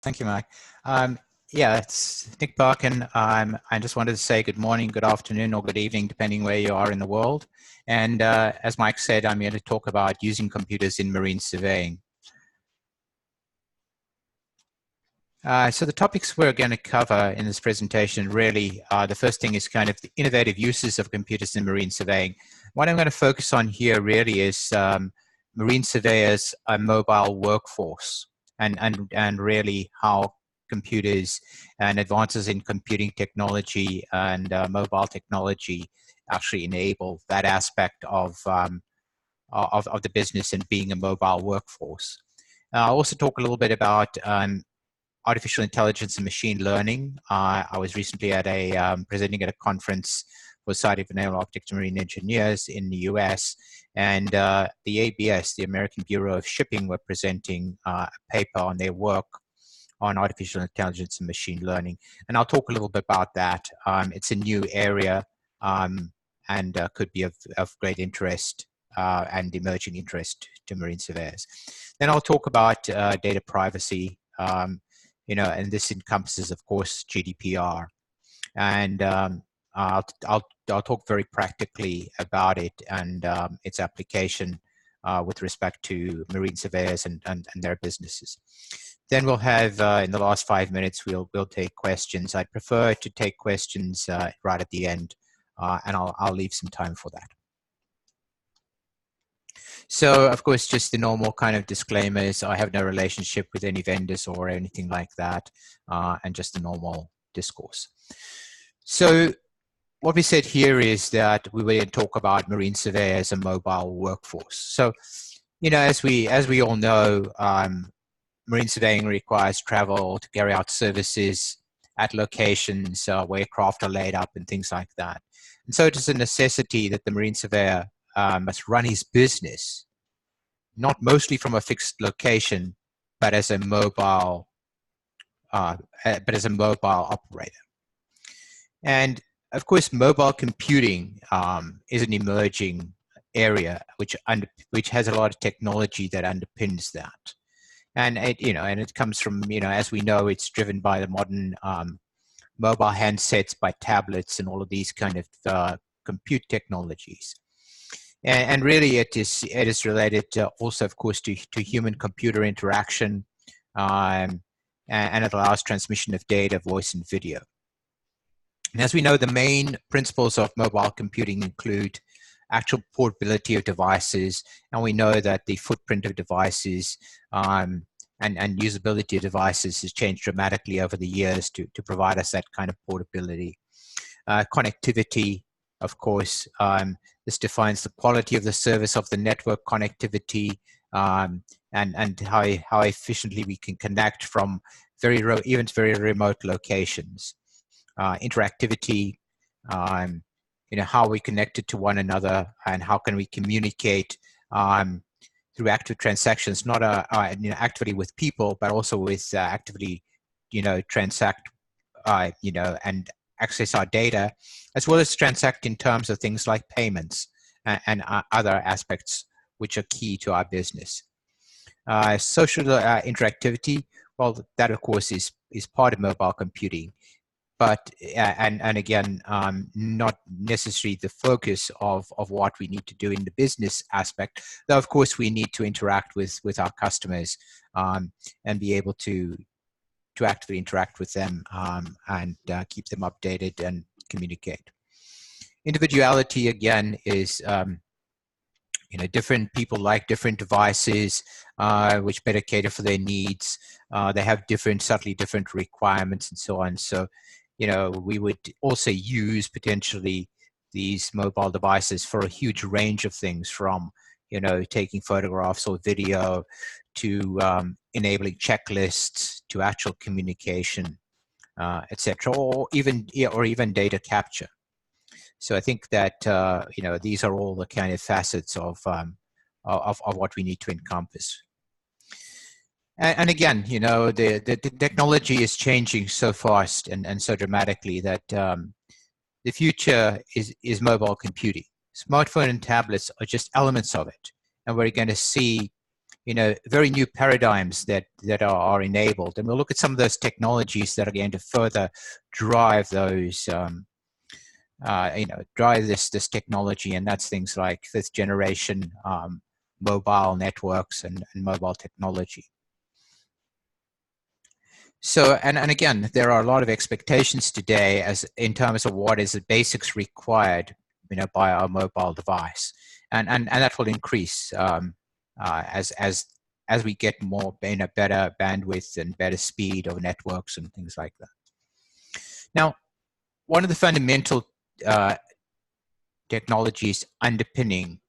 Thank you, Mike. Yeah, it's Nick Parkyn. I just wanted to say good morning, good afternoon, or good evening, depending where you are in the world. And as Mike said, I'm here to talk about using computers in marine surveying. So the topics we're going to cover in this presentation really, the first thing is kind of the innovative uses of computers in marine surveying. What I'm going to focus on here really is marine surveyors, a mobile workforce, and really how computers and advances in computing technology and mobile technology actually enable that aspect of the business and being a mobile workforce. I'll also talk a little bit about artificial intelligence and machine learning. I was recently at presenting at a conference for Society of Naval Architects and Marine Engineers in the US, and the ABS, the American Bureau of Shipping, were presenting a paper on their work on artificial intelligence and machine learning. And I'll talk a little bit about that. It's a new area and could be of great interest and emerging interest to marine surveyors. Then I'll talk about data privacy, and this encompasses, of course, GDPR. And I'll talk very practically about it and its application with respect to marine surveyors and their businesses. Then we'll have, in the last 5 minutes, we'll take questions. I'd prefer to take questions right at the end, and I'll leave some time for that. So, of course, just the normal kind of disclaimers. I have no relationship with any vendors or anything like that, and just the normal discourse. So what we said here is that we will talk about marine surveyors and mobile workforce. So, as we all know, marine surveying requires travel to carry out services at locations where craft are laid up and things like that. And so it is a necessity that the marine surveyor must run his business, not mostly from a fixed location, but as a mobile operator. And of course, mobile computing is an emerging area which has a lot of technology that underpins that. And it comes from, as we know, it's driven by the modern mobile handsets, by tablets, and all of these kind of compute technologies. And really, it is related also, of course, to human-computer interaction, and it allows transmission of data, voice, and video. And as we know, the main principles of mobile computing include actual portability of devices, and we know that the footprint of devices and usability of devices has changed dramatically over the years to provide us that kind of portability. Connectivity, of course, this defines the quality of the service of the network connectivity and how efficiently we can connect from even very remote locations. Interactivity, how we connected to one another and how can we communicate through active transactions, not actively with people, but also with actively, transact, and access our data, as well as transact in terms of things like payments and other aspects which are key to our business. Social interactivity, well, that of course is part of mobile computing, but and again, not necessarily the focus of what we need to do in the business aspect, though of course we need to interact with our customers and be able to actively interact with them and keep them updated and communicate. Individuality, again, is different people like different devices which better cater for their needs. They have subtly different requirements and so on. So, we would also use potentially these mobile devices for a huge range of things, from taking photographs or video to enabling checklists to actual communication, etc., or even data capture. So I think that these are all the kind of facets of what we need to encompass. And again, the technology is changing so fast and so dramatically that the future is mobile computing. Smartphone and tablets are just elements of it, and we're going to see very new paradigms that are enabled, and we'll look at some of those technologies that are going to further drive those, drive this technology, and that's things like fifth generation mobile networks and mobile technology. So, and again, there are a lot of expectations today as in terms of what is the basics required, by our mobile device, and that will increase as we get more, better bandwidth and better speed of networks and things like that. Now, one of the fundamental technologies underpinning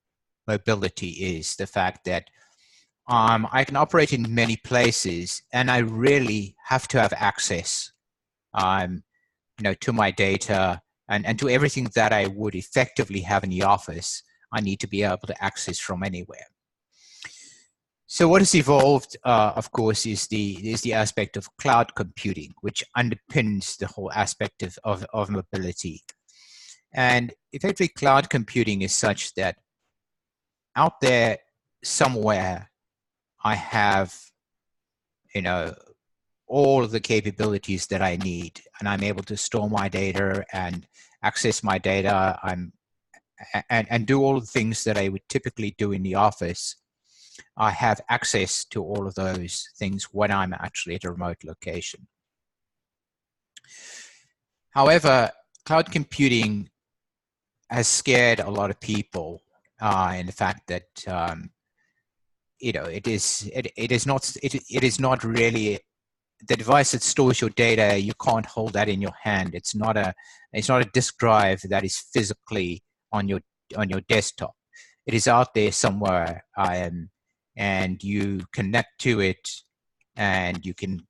mobility is the fact that I can operate in many places, and I really have to have access, to my data and to everything that I would effectively have in the office. I need to be able to access from anywhere. So what has evolved, of course, is the aspect of cloud computing, which underpins the whole aspect of mobility. And effectively, cloud computing is such that out there somewhere, I have, all of the capabilities that I need, and I'm able to store my data and access my data, and do all the things that I would typically do in the office. I have access to all of those things when I'm actually at a remote location. However, cloud computing has scared a lot of people in the fact that it is not really the device that stores your data. You can't hold that in your hand. It's not a disk drive that is physically on your desktop. It is out there somewhere, and you connect to it, and you can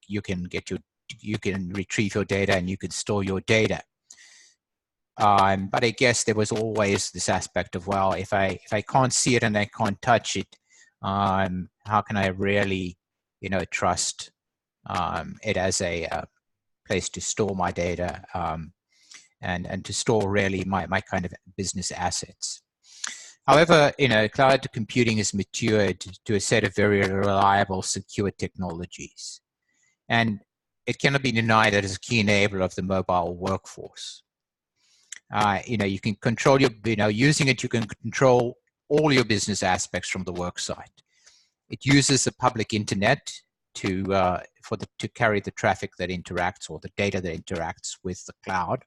retrieve your data, and you can store your data. But I guess there was always this aspect of, well, if I can't see it and I can't touch it, how can I really, trust it as a place to store my data, and to store really my kind of business assets. However, cloud computing has matured to a set of very reliable, secure technologies, and it cannot be denied that it's a key enabler of the mobile workforce. You can control using it, you can control all your business aspects from the work site. It uses the public internet to carry the traffic that interacts, or the data that interacts with the cloud.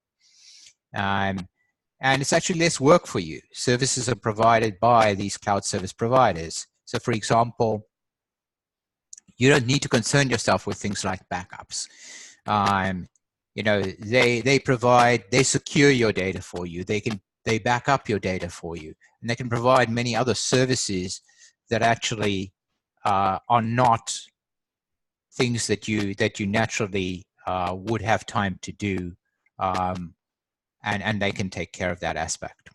And it's actually less work for you. Services are provided by these cloud service providers. So for example, you don't need to concern yourself with things like backups. They secure your data for you. They back up your data for you, and they can provide many other services that actually are not things that you naturally would have time to do, and they can take care of that aspect.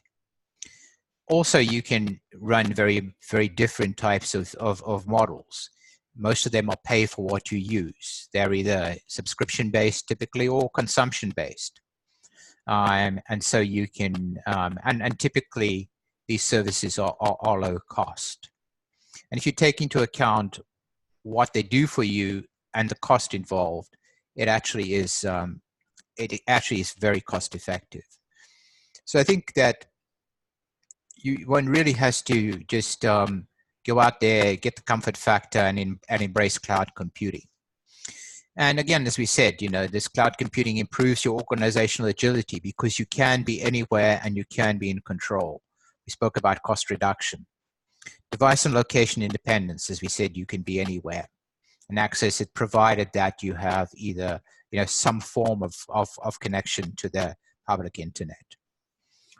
Also, you can run very, very different types of models. Most of them are pay for what you use. They're either subscription-based typically, or consumption-based. And so you can, and typically these services are low cost. And if you take into account what they do for you and the cost involved, it actually is very cost effective. So I think that one really has to just go out there, get the comfort factor, and embrace cloud computing. And again, as we said, this cloud computing improves your organizational agility because you can be anywhere and you can be in control. We spoke about cost reduction. Device and location independence, as we said, you can be anywhere and access it, provided that you have either some form of connection to the public internet.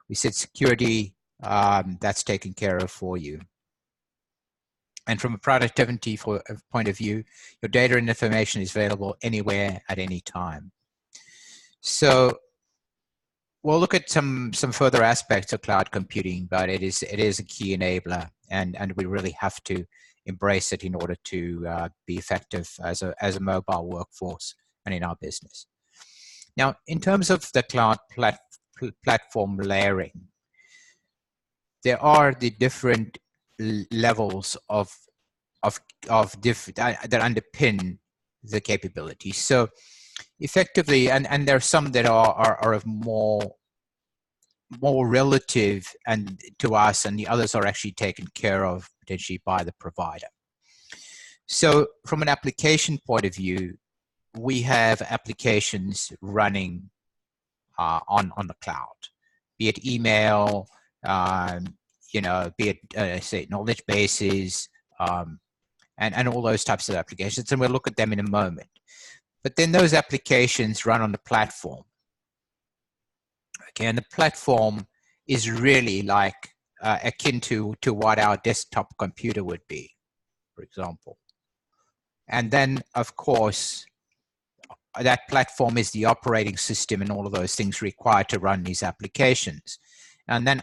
We said security, that's taken care of for you. And from a productivity point of view, your data and information is available anywhere at any time. So we'll look at some further aspects of cloud computing, but it is a key enabler, and we really have to embrace it in order to be effective as a mobile workforce and in our business. Now, in terms of the cloud platform layering, there are the different levels of that underpin the capabilities. So effectively, and there are some that are of more relative and to us, and the others are actually taken care of potentially by the provider. So from an application point of view, we have applications running on the cloud, be it email, be it say knowledge bases, and all those types of applications, and we'll look at them in a moment. But then those applications run on the platform. Okay, and the platform is really like akin to what our desktop computer would be, for example. And then, of course, that platform is the operating system and all of those things required to run these applications. And then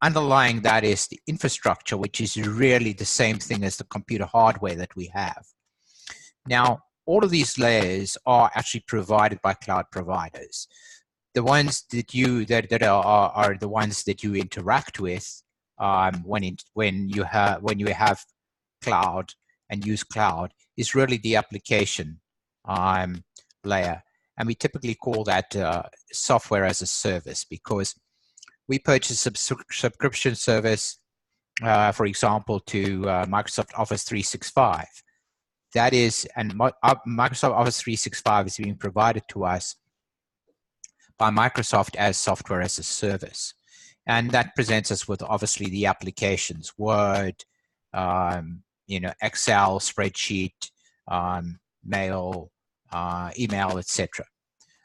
underlying that is the infrastructure, which is really the same thing as the computer hardware that we have. Now, all of these layers are actually provided by cloud providers. The ones that are the ones that you interact with when you have cloud and use cloud is really the application layer, and we typically call that software as a service, because we purchase a subscription service, for example, to Microsoft Office 365. That is, and Microsoft Office 365 is being provided to us by Microsoft as software as a service. And that presents us with obviously the applications, Word, Excel, spreadsheet, mail, email, etc.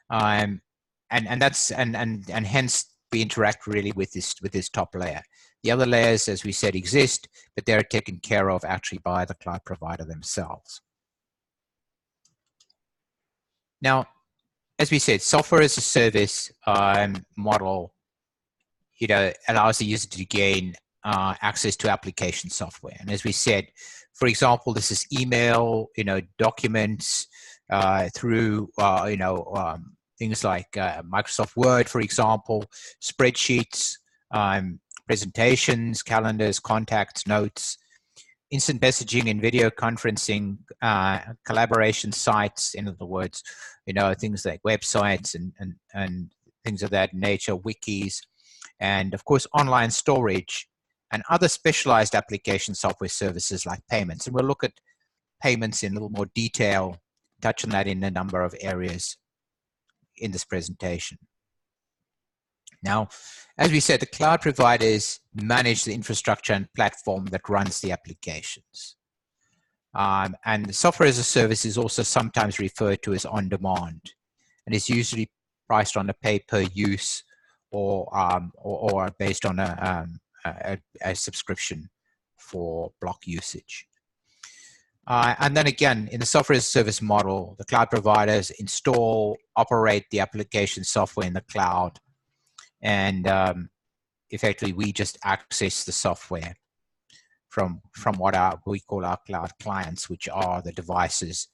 And hence we interact really with this top layer. The other layers, as we said, exist, but they're taken care of actually by the cloud provider themselves. Now, as we said, software as a service model, allows the user to gain access to application software. And as we said, for example, this is email, documents through, things like Microsoft Word, for example, spreadsheets, presentations, calendars, contacts, notes, instant messaging and video conferencing, collaboration sites, in other words, things like websites and things of that nature, wikis, and of course, online storage and other specialized application software services like payments. And we'll look at payments in a little more detail, touch on that in a number of areas in this presentation. Now, as we said, the cloud providers manage the infrastructure and platform that runs the applications. And software as a service is also sometimes referred to as on-demand, and is usually priced on a pay-per-use or based on a subscription for block usage. And then again, in the software as a service model, the cloud providers install, operate the application software in the cloud, and effectively we just access the software from what we call our cloud clients, which are the devices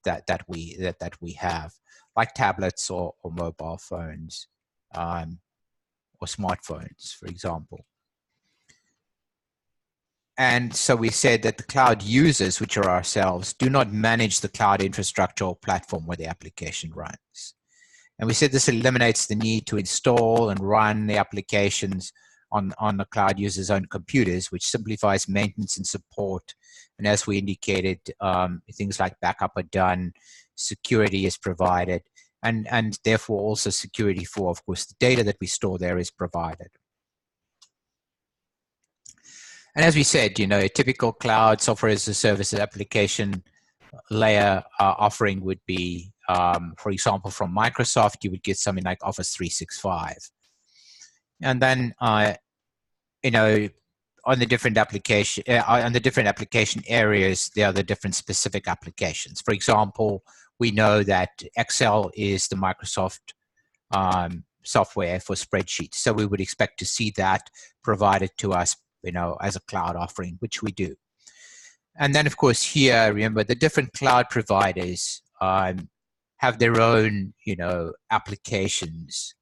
that we have, like tablets or mobile phones or smartphones, for example. And so we said that the cloud users, which are ourselves, do not manage the cloud infrastructure or platform where the application runs. And we said this eliminates the need to install and run the applications on the cloud user's own computers, which simplifies maintenance and support. And as we indicated, things like backup are done, security is provided, and therefore also security for, of course, the data that we store there is provided. And as we said, a typical cloud software as a service application layer offering would be, for example, from Microsoft, you would get something like Office 365. And then, on the different application areas, there are the different specific applications. For example, we know that Excel is the Microsoft software for spreadsheets, so we would expect to see that provided to us, as a cloud offering, which we do. And then, of course, here, remember, the different cloud providers have their own, applications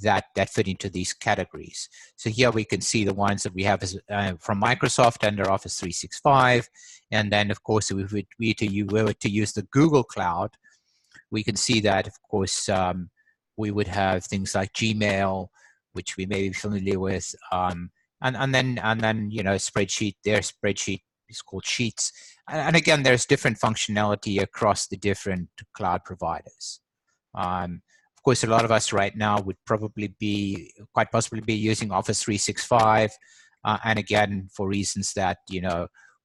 that fit into these categories. So here we can see the ones that we have as, from Microsoft under Office 365. And then, of course, if we were to use the Google Cloud, we can see that, of course, we would have things like Gmail, which we may be familiar with, and then spreadsheet. Their spreadsheet is called Sheets, and again, there's different functionality across the different cloud providers. Of course, a lot of us right now would probably quite possibly be using Office 365, and again, for reasons that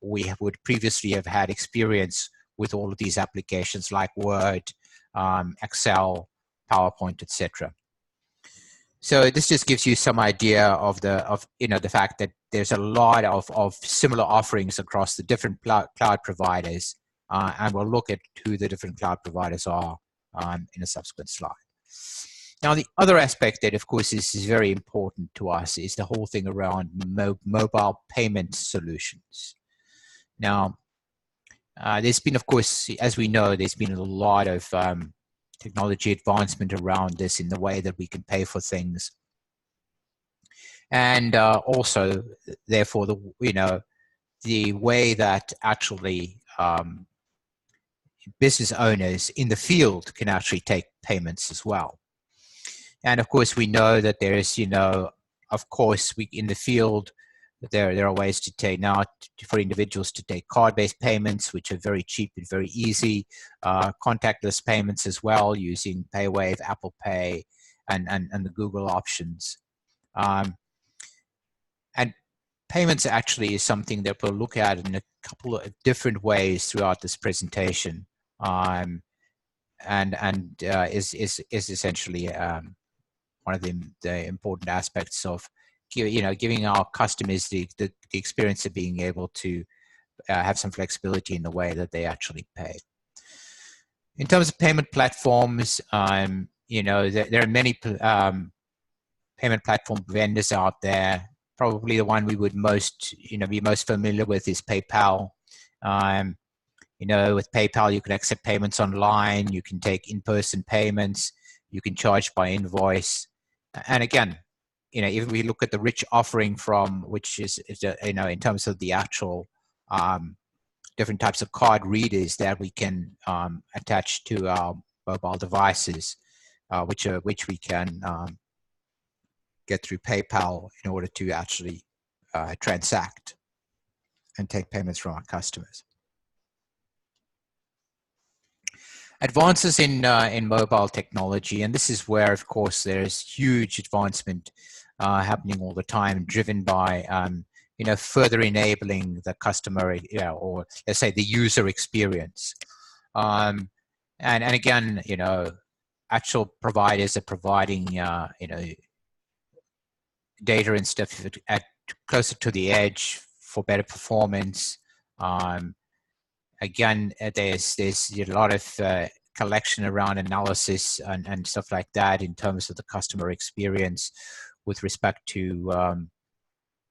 we would previously have had experience with all of these applications like Word, Excel, PowerPoint, etc. So this just gives you some idea of the fact that there's a lot of similar offerings across the different cloud providers, and we'll look at who the different cloud providers are in a subsequent slide. Now, the other aspect that, of course, is very important to us is the whole thing around mobile payment solutions. Now, there's been, of course, as we know, there's been a lot of technology advancement around this in the way that we can pay for things, and also, therefore, the way that actually business owners in the field can actually take payments as well. And of course, we know that there is, of course, in the field, there are ways to take now for individuals to take card-based payments, which are very cheap and very easy, contactless payments as well, using PayWave, Apple Pay, and the Google options. And payments actually is something that we'll look at in a couple of different ways throughout this presentation, and is essentially one of the important aspects of giving our customers the experience of being able to have some flexibility in the way that they actually pay. In terms of payment platforms, there are many payment platform vendors out there. Probably the one we would be most familiar with is PayPal. With PayPal, you can accept payments online. You can take in-person payments. You can charge by invoice. And again, if we look at the rich offering which is in terms of the actual different types of card readers that we can attach to our mobile devices, which we can get through PayPal in order to actually transact and take payments from our customers. Advances in mobile technology, and this is where, of course, there's huge advancement happening all the time, driven by further enabling the customer, or let's say the user experience. And again, actual providers are providing data and stuff at closer to the edge for better performance. Again, there's a lot of collection around analysis and stuff like that in terms of the customer experience with respect to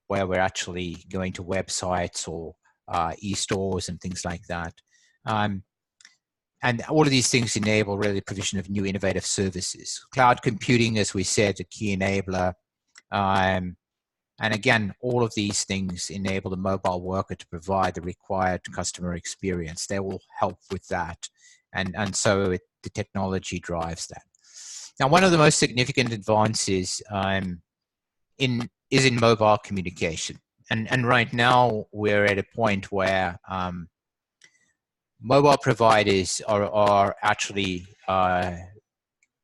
where we're actually going to websites or e-stores and things like that. And all of these things enable really the provision of new innovative services. Cloud computing, as we said, a key enabler. And again, all of these things enable the mobile worker to provide the required customer experience. They will help with that. And so the technology drives that. Now, one of the most significant advances is in mobile communication. And right now, we're at a point where mobile providers are actually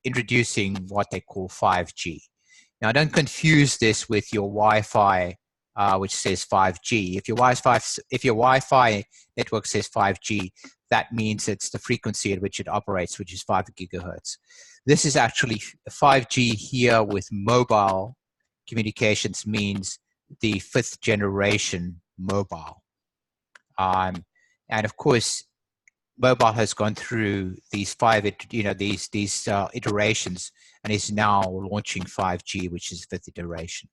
introducing what they call 5G. Now, don't confuse this with your Wi-Fi, which says 5G. If your Wi-Fi network says 5G, that means it's the frequency at which it operates, which is 5 gigahertz. This is actually 5G here with mobile communications, means the 5th generation mobile. And of course, mobile has gone through these iterations and is now launching 5G, which is 5th iteration.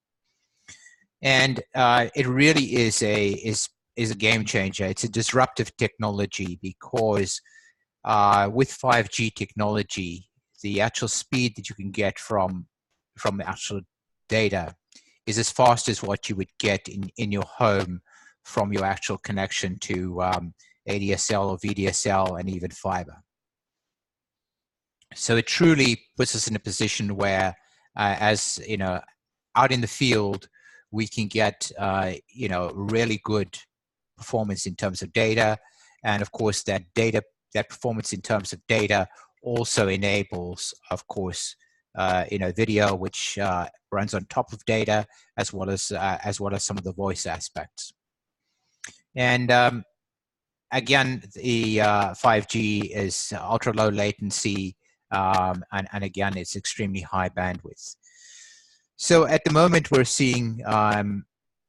And it really is a game changer. It's a disruptive technology because with 5G technology, the actual speed that you can get from from actual data is as fast as what you would get in your home from your actual connection to ADSL or VDSL and even fiber. So it truly puts us in a position where, as you know, out in the field, we can get you know, really good performance in terms of data, and of course that performance in terms of data also enables, of course, you know, video, which runs on top of data, as well as some of the voice aspects. And again, the 5G is ultra low latency, and again, it's extremely high bandwidth. So at the moment, we're seeing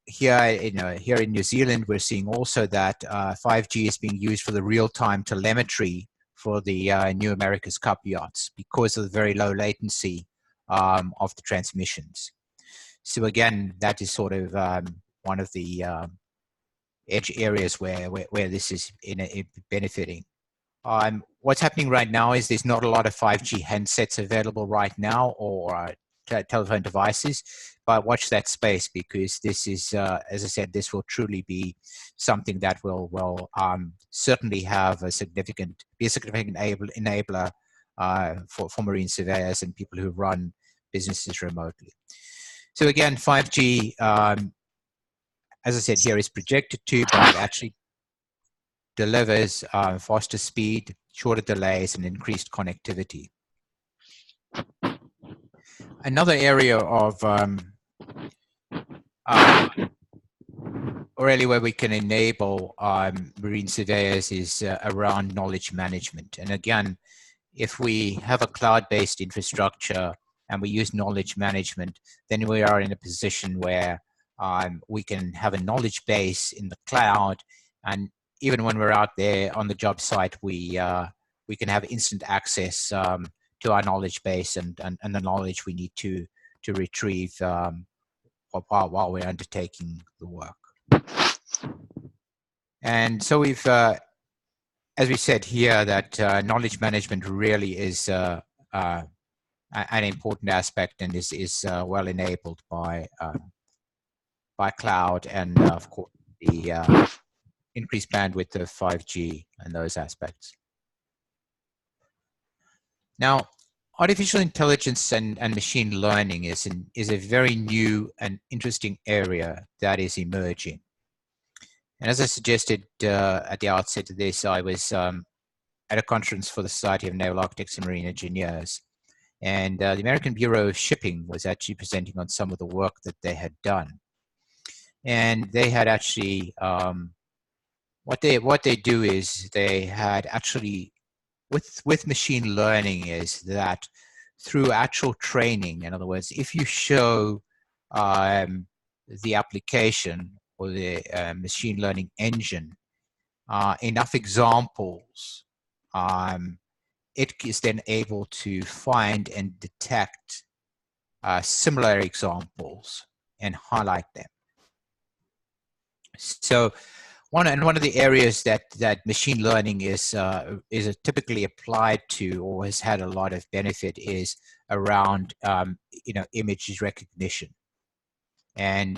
here in New Zealand, we're seeing also that 5G is being used for the real-time telemetry for the New America's Cup yachts because of the very low latency of the transmissions. So again, that is sort of one of the edge areas where this is benefiting. What's happening right now is there's not a lot of 5G handsets available right now, or telephone devices, but watch that space, because this is, as I said, this will truly be something that will certainly have a significant enabler for marine surveyors and people who run businesses remotely. So again, 5G, as I said here, is projected to, but it actually delivers faster speed, shorter delays, and increased connectivity. Another area of really where we can enable marine surveyors is around knowledge management. And again, if we have a cloud-based infrastructure and we use knowledge management, then we are in a position where we can have a knowledge base in the cloud, and even when we're out there on the job site, we can have instant access to our knowledge base and the knowledge we need to retrieve while we're undertaking the work. And so we've, as we said here, that knowledge management really is an important aspect, and is well enabled by cloud, and of course the increased bandwidth of 5G and those aspects. Now, artificial intelligence and machine learning is a very new and interesting area that is emerging. And as I suggested at the outset of this, I was at a conference for the Society of Naval Architects and Marine Engineers, and the American Bureau of Shipping was actually presenting on some of the work that they had done. And they had actually, what they do is they had actually, with machine learning, is that through actual training, in other words, if you show the application or the machine learning engine enough examples, it is then able to find and detect similar examples and highlight them. So one of the areas that machine learning is typically applied to, or has had a lot of benefit, is around you know, image recognition. And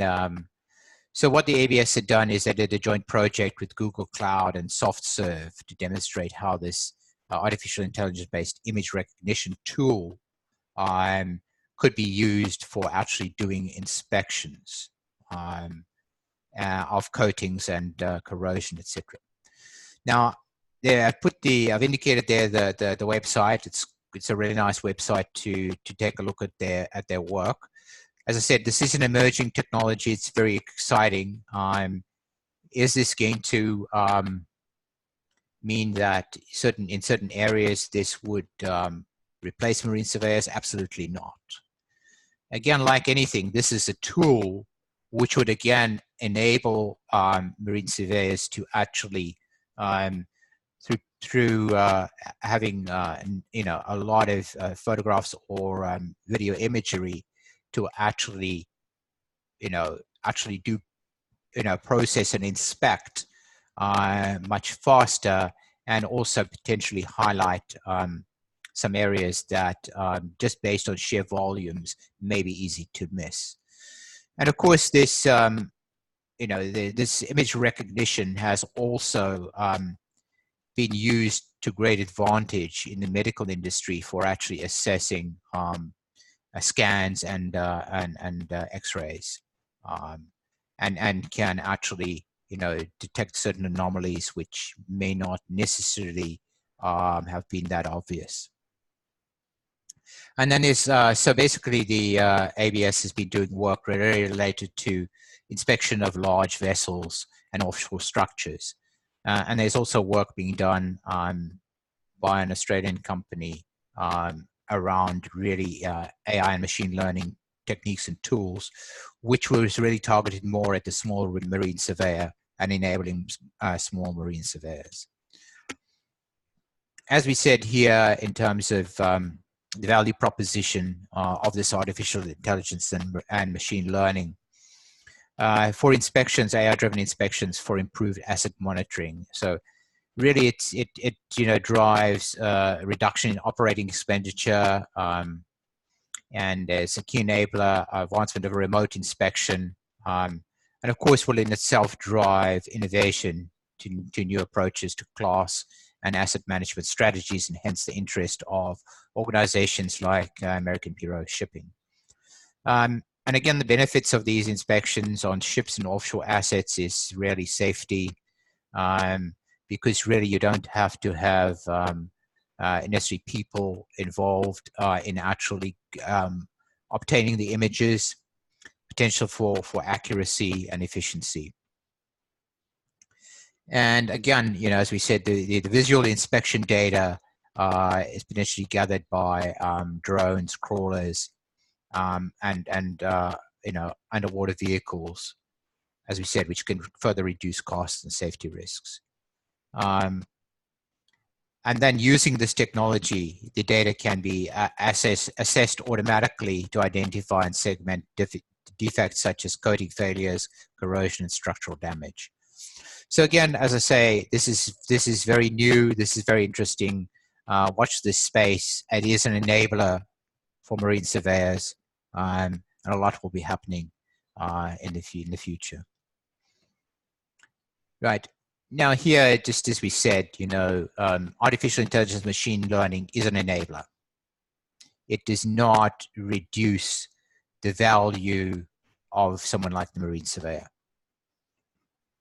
so what the ABS had done is they did a joint project with Google Cloud and SoftServe to demonstrate how this artificial intelligence-based image recognition tool could be used for actually doing inspections of coatings and corrosion, etc. Now, I've indicated there the website. It's a really nice website to take a look at their work. As I said, this is an emerging technology. It's very exciting. Is this going to mean that in certain areas this would replace marine surveyors? Absolutely not. Again, like anything, this is a tool which would again enable marine surveyors to actually, through having you know, a lot of photographs or video imagery, to actually, you know, do, you know, process and inspect much faster, and also potentially highlight some areas that just based on sheer volumes may be easy to miss. And of course, this this image recognition has also been used to great advantage in the medical industry for actually assessing scans and X-rays, and can actually detect certain anomalies which may not necessarily have been that obvious. And then there's so basically the ABS has been doing work very related to inspection of large vessels and offshore structures. And there's also work being done by an Australian company around really AI and machine learning techniques and tools, which was really targeted more at the small marine surveyor and enabling small marine surveyors. As we said here, in terms of the value proposition of this artificial intelligence and machine learning, for inspections, AI-driven inspections for improved asset monitoring. So really, it drives a reduction in operating expenditure, and it's a key enabler, advancement of remote inspection, and of course will in itself drive innovation to new approaches to class and asset management strategies, and hence the interest of organizations like American Bureau of Shipping. And again, the benefits of these inspections on ships and offshore assets is really safety, because really you don't have to have necessarily people involved in actually obtaining the images, potential for accuracy and efficiency. And again, as we said, the visual inspection data is potentially gathered by drones, crawlers, and underwater vehicles, as we said, which can further reduce costs and safety risks. And then using this technology, the data can be assessed automatically to identify and segment defects such as coating failures, corrosion, and structural damage. So again, as I say, this is very new. This is very interesting. Watch this space. It is an enabler for marine surveyors, and a lot will be happening in the future. Right. Now here, just as we said, artificial intelligence, machine learning is an enabler. It does not reduce the value of someone like the marine surveyor.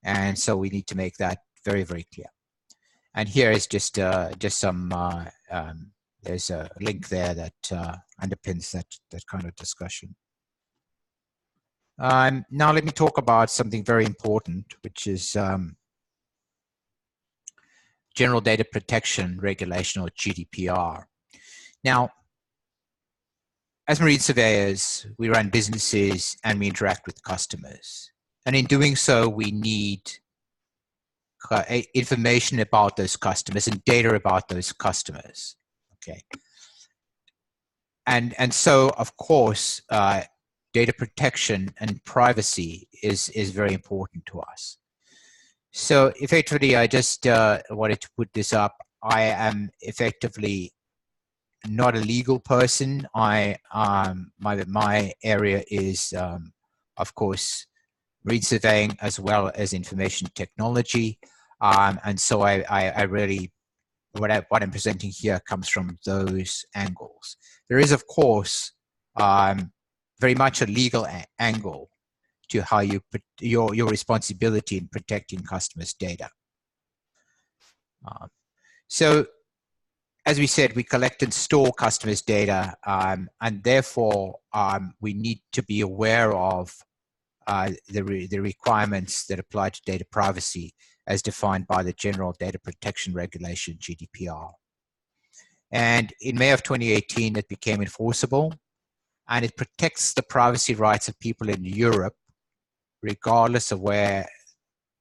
And so we need to make that very, very clear. And here is just some, there's a link there that underpins that kind of discussion. Now let me talk about something very important, which is General Data Protection Regulation, or GDPR. Now, as marine surveyors, we run businesses and we interact with customers. And in doing so, we need information about those customers and data about those customers. Okay. And so, of course, data protection and privacy is very important to us. So effectively, I just wanted to put this up. I am effectively not a legal person. My area is, of course, marine surveying as well as information technology, and so I really what I'm presenting here comes from those angles. There is, of course, very much a legal angle to how you put your responsibility in protecting customers' data. So, as we said, we collect and store customers' data, and therefore we need to be aware of the requirements that apply to data privacy as defined by the General Data Protection Regulation, GDPR. And in May of 2018, it became enforceable, and it protects the privacy rights of people in Europe, regardless of where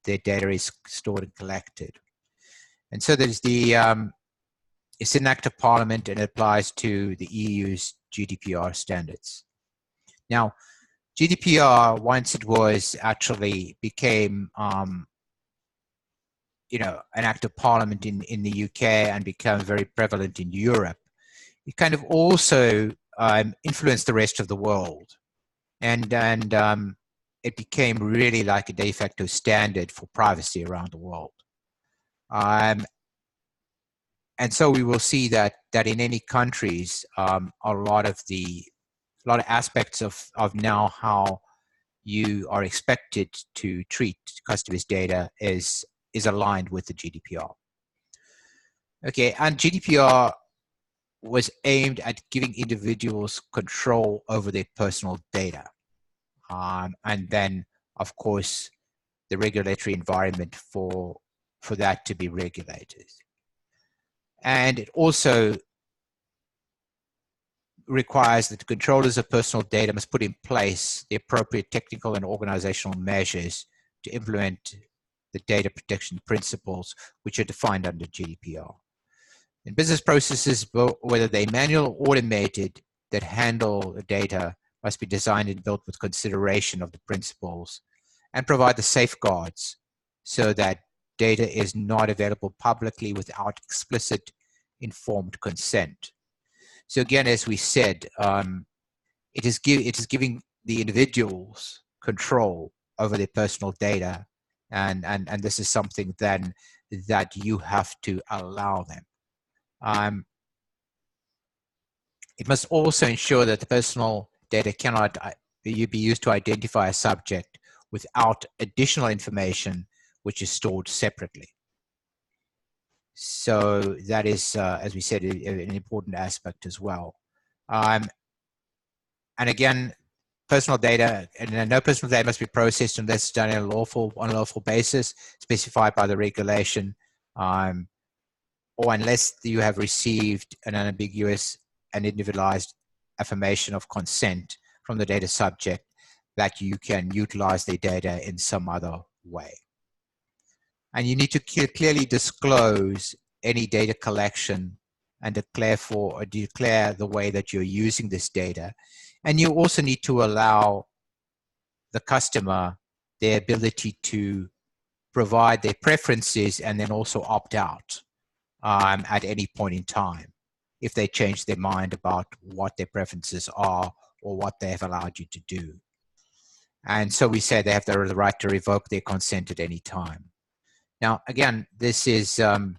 their data is stored and collected. And so there's it's an act of parliament, and it applies to the EU's GDPR standards. Now, GDPR, once it was actually became, an act of parliament in the UK and became very prevalent in Europe, it kind of also influenced the rest of the world. And it became really like a de facto standard for privacy around the world. And so we will see that in any countries, a lot of aspects of now how you are expected to treat customers' data is aligned with the GDPR. Okay, and GDPR was aimed at giving individuals control over their personal data. And then, of course, the regulatory environment for that to be regulated. And it also requires that the controllers of personal data must put in place the appropriate technical and organizational measures to implement the data protection principles which are defined under GDPR. And business processes, whether they're manual or automated, that handle the data must be designed and built with consideration of the principles and provide the safeguards so that data is not available publicly without explicit informed consent. So again, as we said, it is giving the individuals control over their personal data, and this is something then that you have to allow them. It must also ensure that the personal data cannot be used to identify a subject without additional information which is stored separately. So that is, as we said, an important aspect as well. And again, personal data, and no personal data must be processed unless done on a lawful basis specified by the regulation, or unless you have received an unambiguous and individualized affirmation of consent from the data subject that you can utilize their data in some other way. And you need to clearly disclose any data collection and declare the way that you're using this data. And you also need to allow the customer the ability to provide their preferences and then also opt out at any point in time if they change their mind about what their preferences are or what they have allowed you to do. And so we say they have the right to revoke their consent at any time. Now, again, this is to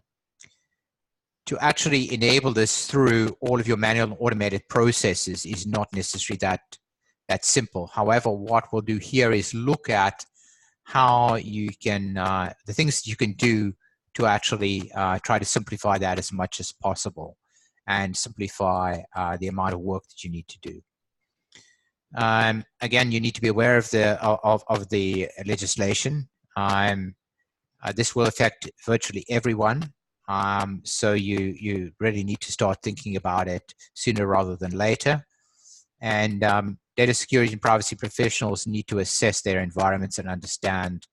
actually enable this through all of your manual and automated processes is not necessarily that simple. However, what we'll do here is look at how you can, the things you can do to actually try to simplify that as much as possible and simplify the amount of work that you need to do. Again, you need to be aware of the legislation. This will affect virtually everyone. So you really need to start thinking about it sooner rather than later. And data security and privacy professionals need to assess their environments and understand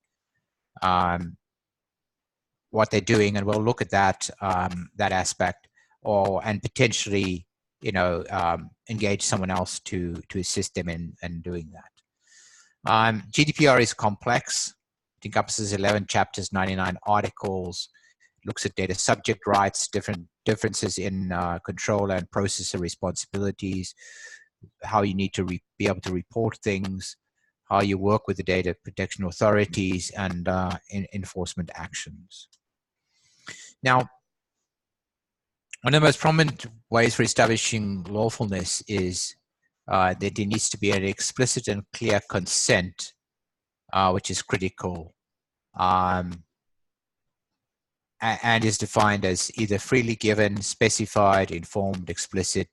what they're doing, and we'll look at that aspect, and potentially, engage someone else to assist them in doing that. GDPR is complex. It encompasses 11 chapters, 99 articles, looks at data subject rights, differences in controller and processor responsibilities, how you need to be able to report things, how you work with the data protection authorities, and enforcement actions. Now, one of the most prominent ways for establishing lawfulness is that there needs to be an explicit and clear consent, which is critical, and is defined as either freely given, specified, informed, explicit,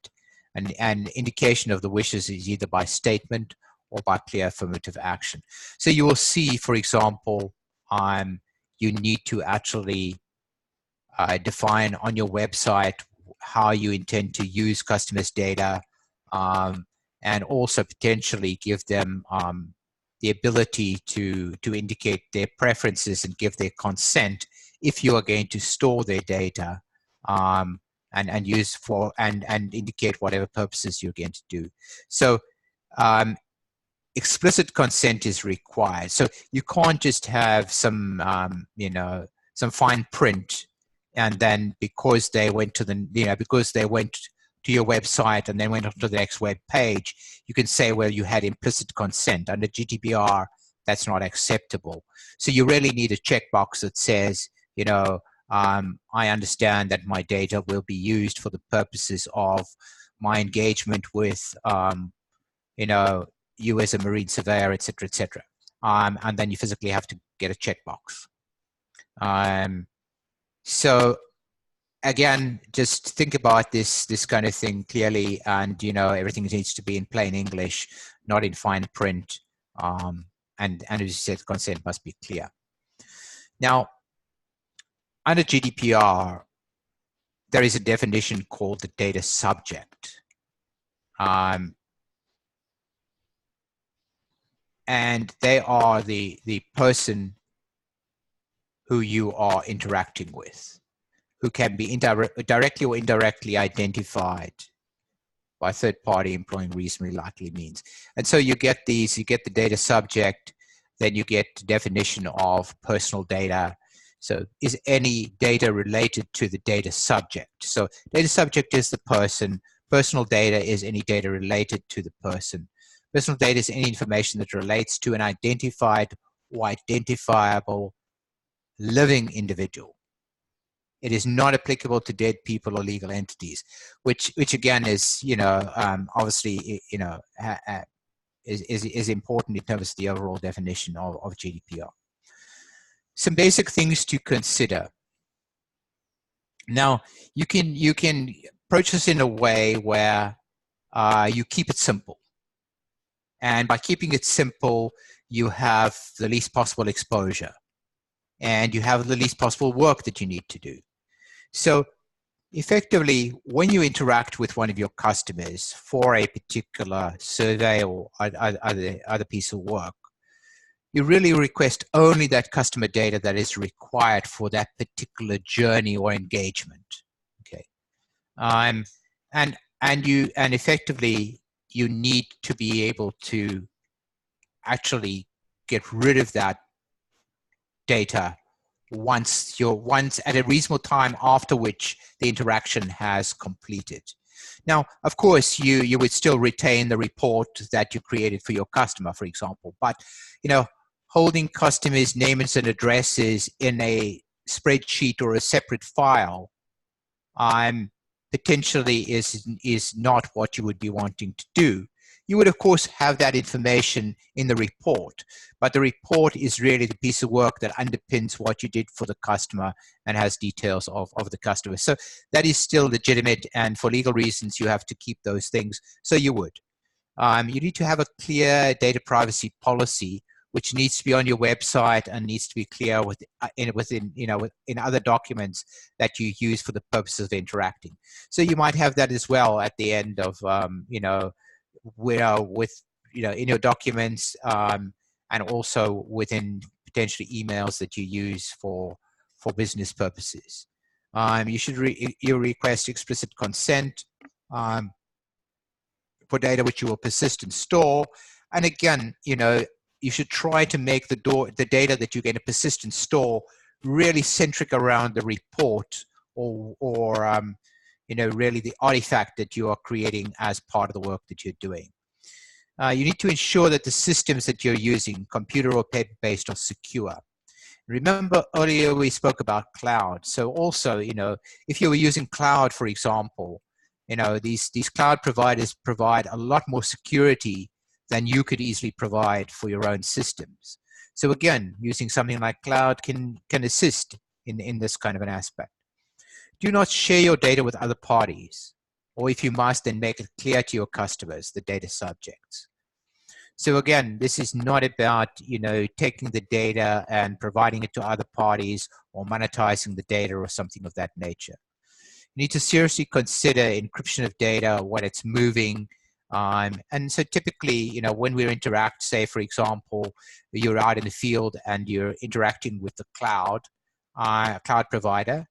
and indication of the wishes is either by statement or by clear affirmative action. So you will see, for example, you need to actually define on your website how you intend to use customers' data, and also potentially give them the ability to indicate their preferences and give their consent if you are going to store their data, and use for and indicate whatever purposes you're going to do. So explicit consent is required. So you can't just have some some fine print, and then because they went to the because they went to your website and then went on to the next web page, you can say, well, you had implicit consent. Under GDPR, that's not acceptable. So you really need a checkbox that says, you know, I understand that my data will be used for the purposes of my engagement with, you know, you as a marine surveyor, et cetera, et cetera. And then you physically have to get a checkbox. So again, just think about this kind of thing clearly, and you know, everything needs to be in plain English, not in fine print. And as you said, consent must be clear. Now, under GDPR, there is a definition called the data subject. And they are the person who you are interacting with, who can be directly or indirectly identified by third-party employing reasonably likely means. And so you get these, you get the data subject, then you get the definition of personal data. So is any data related to the data subject? So data subject is the person, personal data is any data related to the person. Personal data is any information that relates to an identified or identifiable living individual. It is not applicable to dead people or legal entities, which again is, you know, obviously, you know, is important in terms of the overall definition of GDPR. Some basic things to consider. Now, you can approach this in a way where you keep it simple. And by keeping it simple, you have the least possible exposure, and you have the least possible work that you need to do. So effectively, when you interact with one of your customers for a particular survey or other piece of work, you really request only that customer data that is required for that particular journey or engagement. Okay, and effectively, you need to be able to actually get rid of that data once at a reasonable time after which the interaction has completed. Now, of course, you would still retain the report that you created for your customer, for example, but you know, holding customers' names and addresses in a spreadsheet or a separate file potentially is not what you would be wanting to do. You would, of course, have that information in the report, but the report is really the piece of work that underpins what you did for the customer and has details of the customer. So that is still legitimate, and for legal reasons, you have to keep those things. So you would. You need to have a clear data privacy policy, which needs to be on your website and needs to be clear in other documents that you use for the purposes of interacting. So you might have that as well at the end of in your documents, and also within potentially emails that you use for business purposes. You request explicit consent for data which you will persist and store. And again, you know, you should try to make the data that you're going to persist and store really centric around the report or really the artifact that you are creating as part of the work that you're doing. You need to ensure that the systems that you're using, computer or paper-based, are secure. Remember earlier we spoke about cloud. So also, you know, if you were using cloud, for example, you know, these cloud providers provide a lot more security than you could easily provide for your own systems. So again, using something like cloud can assist in this kind of an aspect. Do not share your data with other parties, or if you must, then make it clear to your customers, the data subjects. So again, this is not about, you know, taking the data and providing it to other parties or monetizing the data or something of that nature. You need to seriously consider encryption of data when it's moving. And so typically, you know, when we interact, say, for example, you're out in the field and you're interacting with the cloud provider,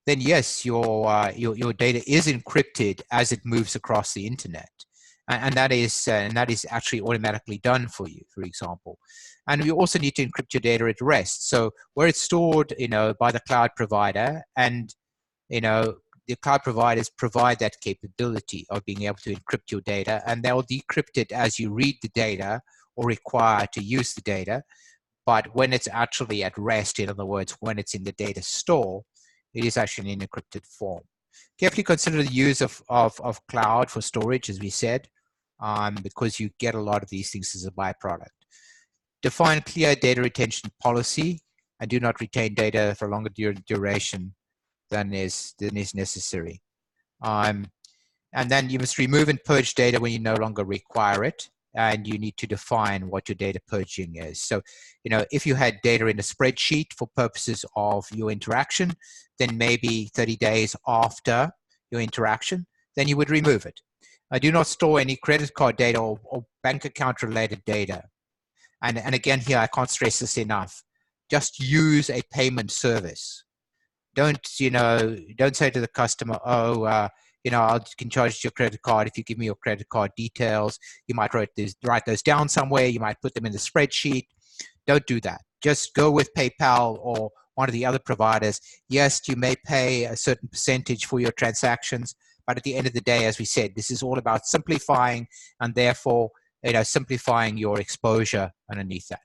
then yes, your data is encrypted as it moves across the internet. And that is actually automatically done for you, for example. And you also need to encrypt your data at rest. So where it's stored, you know, by the cloud provider, and you know, the cloud providers provide that capability of being able to encrypt your data, and they'll decrypt it as you read the data or require to use the data. But when it's actually at rest, in other words, when it's in the data store, it is actually in encrypted form. Carefully consider the use of cloud for storage, as we said, because you get a lot of these things as a byproduct. Define clear data retention policy, and do not retain data for longer duration than is necessary. And then you must remove and purge data when you no longer require it, and you need to define what your data purging is. So, if you had data in a spreadsheet for purposes of your interaction, then maybe 30 days after your interaction, then you would remove it. Do not store any credit card data or bank account related data. And again, here, I can't stress this enough. Just use a payment service. Don't say to the customer, oh, I can charge your credit card if you give me your credit card details. You might write those down somewhere. You might put them in the spreadsheet. Don't do that. Just go with PayPal or one of the other providers. Yes, you may pay a certain percentage for your transactions, but at the end of the day, as we said, this is all about simplifying and therefore, simplifying your exposure underneath that.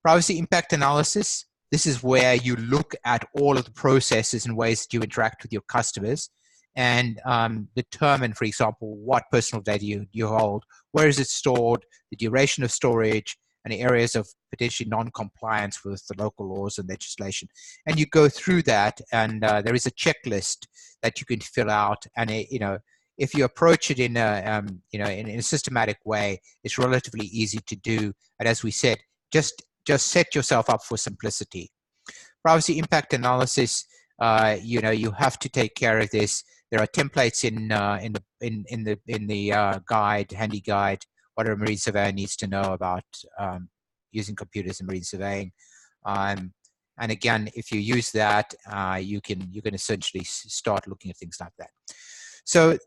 Privacy impact analysis. This is where you look at all of the processes and ways that you interact with your customers and determine, for example, what personal data you hold, where is it stored, the duration of storage, and areas of potentially non-compliance with the local laws and legislation. And you go through that, and there is a checklist that you can fill out. And if you approach it in a systematic way, it's relatively easy to do. And as we said, just set yourself up for simplicity. Privacy impact analysis. You have to take care of this. There are templates in the guide, handy guide, what a marine surveyor needs to know about using computers in marine surveying. And again, if you use that, you can essentially start looking at things like that. So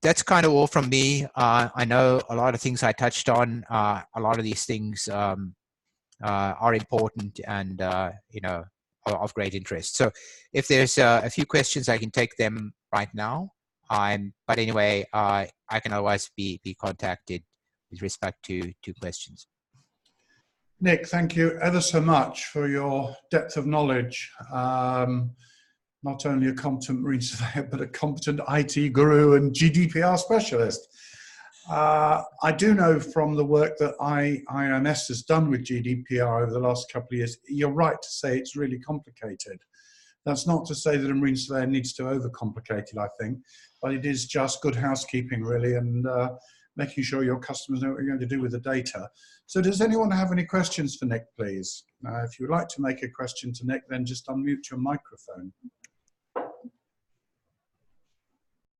that's kind of all from me. I know a lot of things I touched on. A lot of these things are important and are of great interest. So if there's a few questions, I can take them right now. But anyway, I can otherwise be contacted with respect to questions. Nick, thank you ever so much for your depth of knowledge. Not only a competent marine surveyor, but a competent IT guru and GDPR specialist. I do know from the work that IMS has done with GDPR over the last couple of years, you're right to say it's really complicated. That's not to say that a marine surveyor needs to overcomplicate it, I think, but it is just good housekeeping, really, and making sure your customers know what you're going to do with the data. So does anyone have any questions for Nick, please? If you would like to make a question to Nick, then just unmute your microphone.